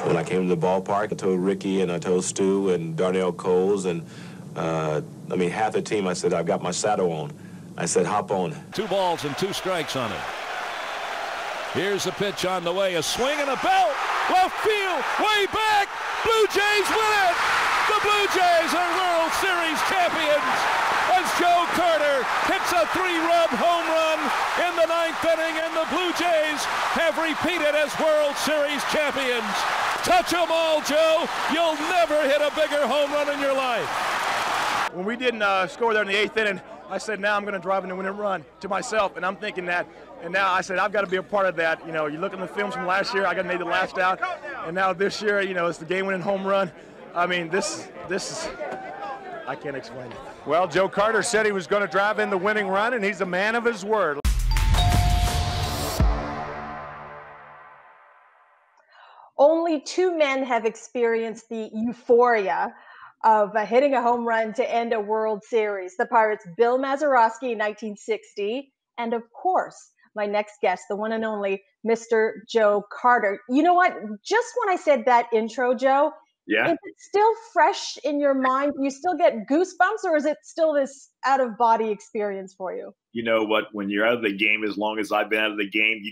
When I came to the ballpark, I told Ricky and I told Stu and Darnell Coles and, half the team, I said, I've got my saddle on. I said, hop on. 2 balls and 2 strikes on it. Here's the pitch on the way. A swing and a belt. Left field. Way back. Blue Jays win it. The Blue Jays are World Series champions as Joe Carter hits a 3-run home run in the 9th inning, and the Blue Jays have repeated as World Series champions. Touch 'em all, Joe. You'll never hit a bigger home run in your life. When we didn't score there in the 8th inning, I said, now I'm going to drive in the winning run to myself, and I'm thinking that. And now I said, I've got to be a part of that. You know, you look at the films from last year, I got made the last out, and now this year, you know, it's the game-winning home run. I mean, this is, I can't explain it. Well, Joe Carter said he was going to drive in the winning run, and he's a man of his word. Only 2 men have experienced the euphoria of hitting a home run to end a World Series. The Pirates' Bill Mazeroski in 1960, and of course, my next guest, the one and only Mr. Joe Carter. You know what? Just when I said that intro, Joe, yeah, is it still fresh in your mind? Do you still get goosebumps, or is it still this out-of-body experience for you? You know what? When you're out of the game, as long as I've been out of the game,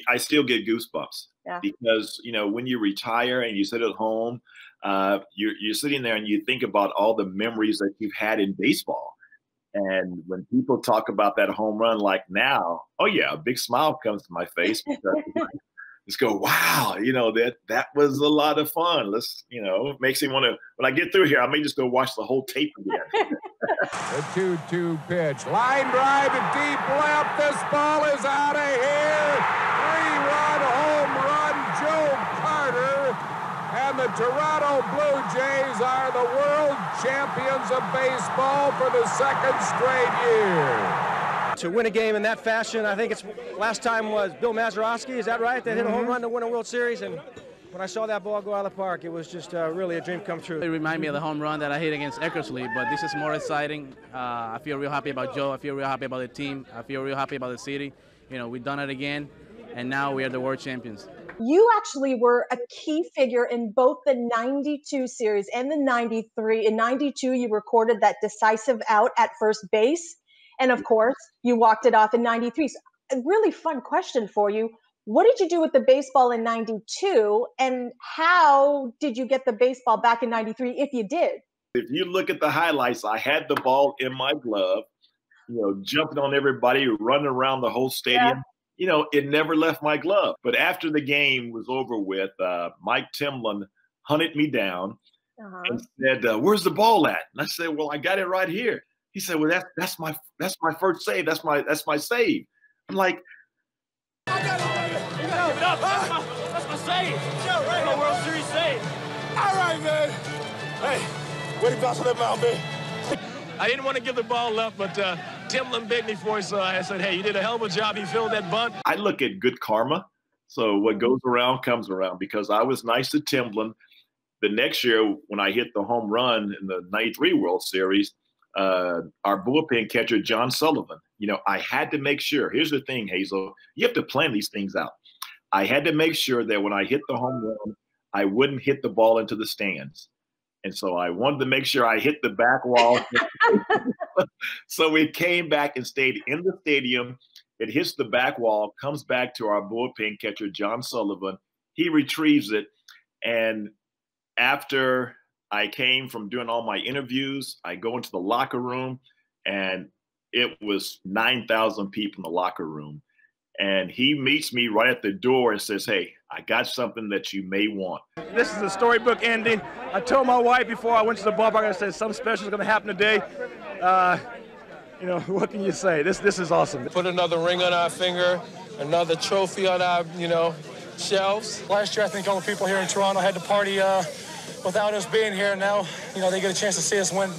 I still get goosebumps. Yeah. Because, you know, when you retire and you sit at home, you're sitting there and you think about all the memories that you've had in baseball. And when people talk about that home run like now, oh yeah, a big smile comes to my face. Just go, wow, you know, that was a lot of fun. Let's, you know, it makes me want to, when I get through here, I may just go watch the whole tape again. The 2-2 pitch. Line drive to deep left. This ball is out of here. 3-run home run, Joe Carter. And the Toronto Blue Jays are the world champions of baseball for the 2nd straight year. To win a game in that fashion, I think it's last time was Bill Mazeroski, is that right? That hit a home run to win a World Series, and when I saw that ball go out of the park, it was just really a dream come true. It reminded me of the home run that I hit against Eckersley, but this is more exciting. I feel real happy about Joe. I feel real happy about the team. I feel real happy about the city. You know, we've done it again, and now we are the world champions. You actually were a key figure in both the 92 series and the 93. In 92, you recorded that decisive out at first base. And of course, you walked it off in 93. So a really fun question for you. What did you do with the baseball in 92? And how did you get the baseball back in 93 if you did? If you look at the highlights, I had the ball in my glove, you know, jumping on everybody, running around the whole stadium. Yeah. You know, it never left my glove. But after the game was over with, Mike Timlin hunted me down and said, where's the ball at? And I said, well, I got it right here. He said, well, that's my first save. That's my save. I'm like, I got it. You gotta give it up. That's my save. Right. My World Series save. All right, man. Hey, way to bounce on that mound, man. I didn't want to give the ball up, but Timlin begged me for it, so I said, hey, you did a hell of a job. You filled that bunt. I look at good karma. So what goes around comes around, because I was nice to Timlin. The next year, when I hit the home run in the 93 World Series, our bullpen catcher, John Sullivan, you know, I had to make sure. Here's the thing, Hazel. You have to plan these things out. I had to make sure that when I hit the home run, I wouldn't hit the ball into the stands. And so I wanted to make sure I hit the back wall. So it came back and stayed in the stadium. It hits the back wall, comes back to our bullpen catcher, John Sullivan. He retrieves it. And after I came from doing all my interviews, I go into the locker room, and it was 9,000 people in the locker room. And he meets me right at the door and says, hey, I got something that you may want. This is a storybook ending. I told my wife before I went to the ballpark, I said, something special is going to happen today. You know, what can you say? This is awesome. Put another ring on our finger, another trophy on our, you know, shelves. Last year, I think all the people here in Toronto had to party without us being here. Now, you know, they get a chance to see us win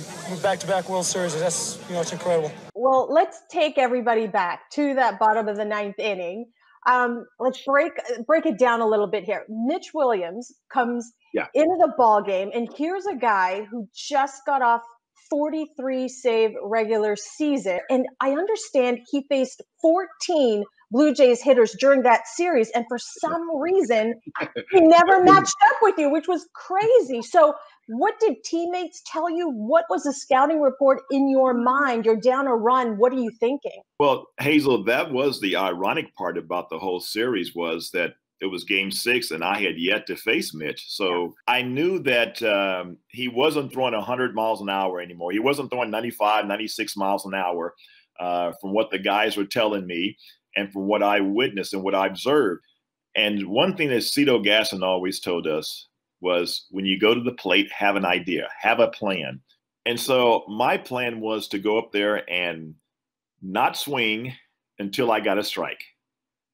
back-to-back World Series. That's, you know, it's incredible. Well, let's take everybody back to that bottom of the 9th inning. Let's break it down a little bit here. Mitch Williams comes into the ball game, and here's a guy who just got off 43 save regular season. And I understand he faced 14 Blue Jays hitters during that series. And for some reason, he never matched up with you, which was crazy. So what did teammates tell you? What was the scouting report in your mind? You're down a run. What are you thinking? Well, Hazel, that was the ironic part about the whole series, was that it was game 6 and I had yet to face Mitch. So I knew that he wasn't throwing 100 miles an hour anymore. He wasn't throwing 95, 96 miles an hour from what the guys were telling me and from what I witnessed and what I observed. And one thing that Cito Gaston always told us was, when you go to the plate, have an idea, have a plan. And so my plan was to go up there and not swing until I got a strike.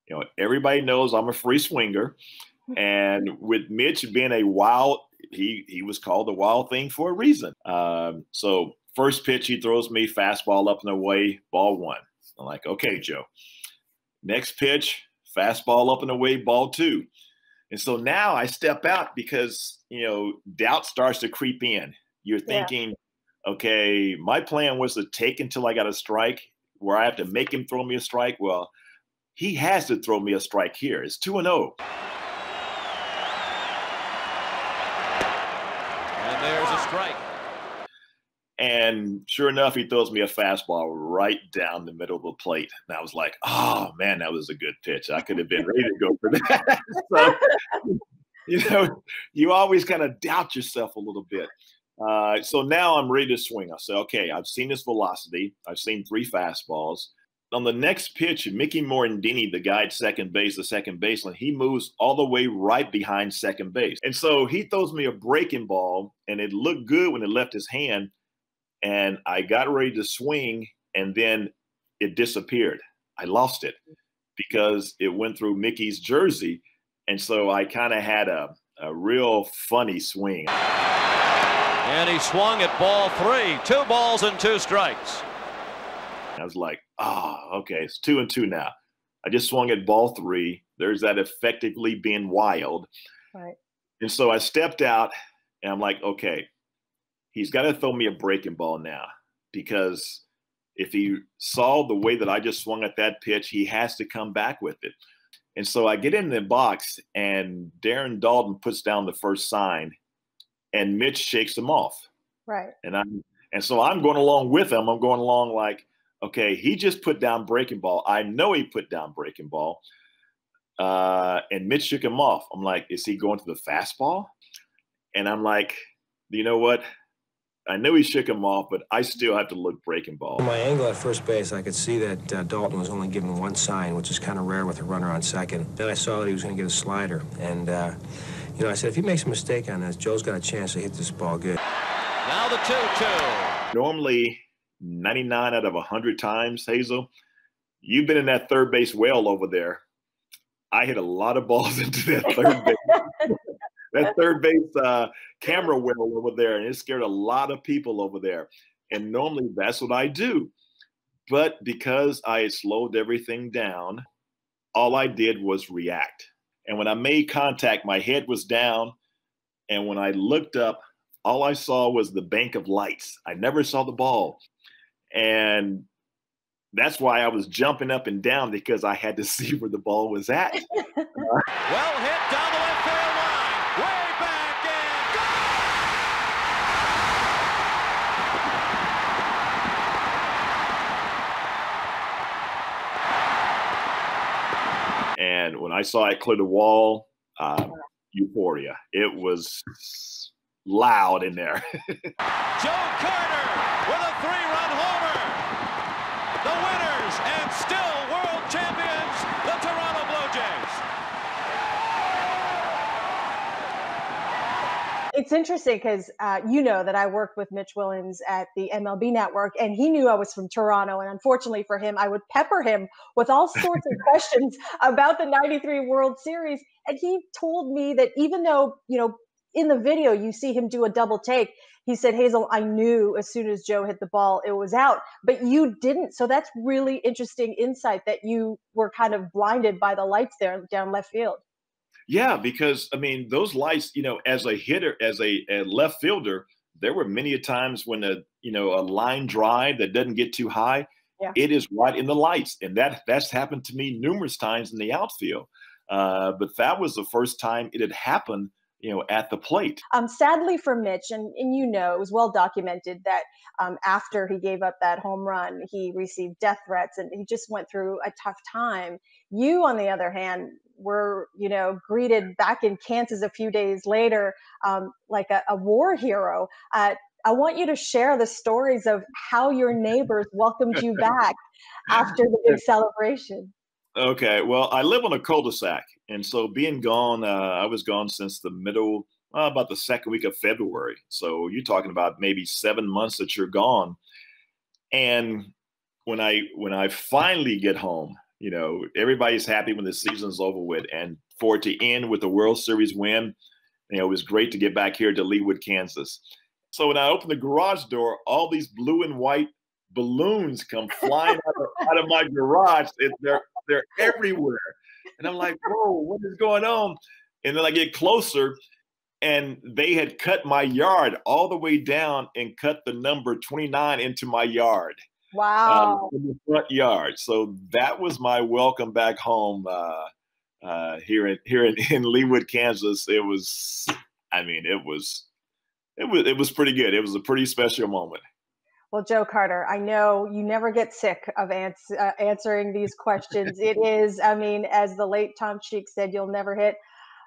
You know, everybody knows I'm a free swinger. And with Mitch being a wild, he was called the wild thing for a reason. So first pitch, he throws me fastball up and away, ball 1. I'm like, okay, Joe. Next pitch, fastball up and away, ball 2. And so now I step out because, you know, doubt starts to creep in. You're thinking, okay, my plan was to take until I got a strike, where I have to make him throw me a strike. Well, he has to throw me a strike here. It's 2-0. And there's a strike. And sure enough, he throws me a fastball right down the middle of the plate. And I was like, oh, man, that was a good pitch. I could have been ready to go for that. So, you know, you always kind of doubt yourself a little bit. So now I'm ready to swing. I say, okay, I've seen this velocity. I've seen 3 fastballs. On the next pitch, Mickey Morandini, the guy at second base, the second baseman, he moves all the way right behind second base. And so he throws me a breaking ball, and it looked good when it left his hand. And I got ready to swing, and then it disappeared. I lost it because it went through Mickey's jersey. And so I kind of had a real funny swing. And he swung at ball 3. 2 balls and 2 strikes. I was like, okay, it's 2-2 now. I just swung at ball 3. There's that effectively being wild. Right. And so I stepped out, and I'm like, okay, he's got to throw me a breaking ball now, because if he saw the way that I just swung at that pitch, he has to come back with it. And so I get in the box, and Darren Dalton puts down the first sign, and Mitch shakes him off. Right. And so I'm going along with him. I'm going along like, okay, he just put down breaking ball. I know he put down breaking ball. And Mitch shook him off. I'm like, is he going to the fastball? And I'm like, you know what? I know he shook him off, but I still have to look breaking ball. From my angle at first base, I could see that Dalton was only given 1 sign, which is kind of rare with a runner on second. Then I saw that he was going to get a slider. And, you know, I said, if he makes a mistake on this, Joe's got a chance to hit this ball good. Now the 2-2. Normally, 99 out of 100 times, Hazel, you've been in that third base well over there. I hit a lot of balls into that third base. That third base camera well over there, and it scared a lot of people over there. And normally that's what I do. But because I had slowed everything down, all I did was react. And when I made contact, my head was down. And when I looked up, all I saw was the bank of lights. I never saw the ball. And that's why I was jumping up and down, because I had to see where the ball was at. Well hit down the left field line. Way back and And when I saw it clear the wall, euphoria. It was loud in there. Joe Carter with a 3-run homer. The winners and still world champions, the Toronto Blue Jays. It's interesting because you know that I worked with Mitch Williams at the MLB Network, and he knew I was from Toronto. And unfortunately for him, I would pepper him with all sorts of questions about the '93 World Series. And he told me that even though, you know, in the video you see him do a double take, he said, Hazel, I knew as soon as Joe hit the ball, it was out, but you didn't. So that's really interesting insight that you were kind of blinded by the lights there down left field. Yeah, because, I mean, those lights, you know, as a hitter, as a left fielder, there were many times when a line drive that doesn't get too high, Yeah. it is right in the lights. And that's happened to me numerous times in the outfield. But that was the first time it had happened, at the plate. Sadly for Mitch, and it was well documented that after he gave up that home run, he received death threats and he just went through a tough time. You, on the other hand, were, greeted back in Kansas a few days later like a war hero. I want you to share the stories of how your neighbors welcomed you back after the big celebration. Okay, well, I live on a cul-de-sac, and so being gone, I was gone since the middle, about the second week of February. So you're talking about maybe 7 months that you're gone. And when I finally get home, everybody's happy when the season's over with, and for it to end with the World Series win, it was great to get back here to Leawood, Kansas. So when I opened the garage door, all these blue and white balloons come flying out of my garage. They're everywhere. And I'm like, whoa, what is going on? And then I get closer, and they had cut my yard all the way down and cut the number 29 into my yard. Wow. In the front yard. So that was my welcome back home here in Leawood, Kansas. It was pretty good. It was a pretty special moment. Well, Joe Carter, I know you never get sick of answering these questions. It is, as the late Tom Cheek said, you'll never hit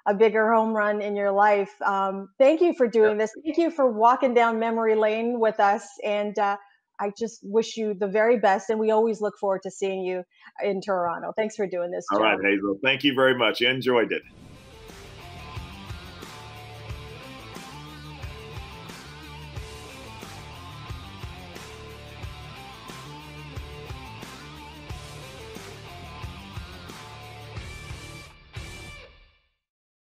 a bigger home run in your life. Thank you for doing this. Thank you for walking down memory lane with us. And I just wish you the very best. And we always look forward to seeing you in Toronto. Thanks for doing this, Joe. All right, Hazel. Thank you very much. I enjoyed it.